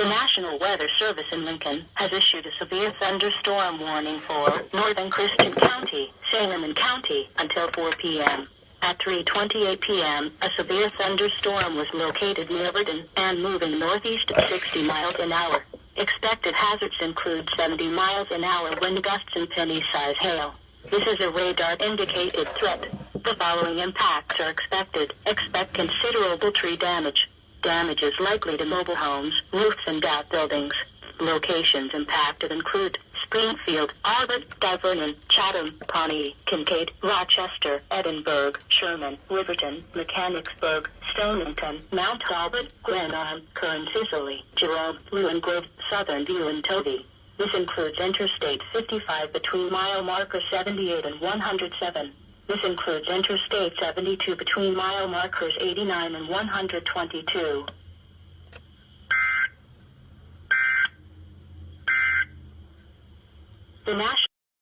The National Weather Service in Lincoln has issued a severe thunderstorm warning for northern Christian County, Sangamon County, until 4 p.m. At 3:28 p.m., a severe thunderstorm was located near Verdon and moving northeast at 60 miles an hour. Expected hazards include 70 miles an hour wind gusts and penny-size hail. This is a radar-indicated threat. The following impacts are expected. Expect considerable tree damage. Damage is likely to mobile homes, roofs, and outbuildings. Locations impacted include Springfield, Albert, Divernon, Chatham, Pawnee, Kincaid, Rochester, Edinburgh, Sherman, Riverton, Mechanicsburg, Stonington, Mount Albert, Glenarm, Kern, Sicily, Jerome, Lewin Grove, Southern View, and Toby. This includes Interstate 55 between mile marker 78 and 107. This includes Interstate 72 between mile markers 89 and 122. The National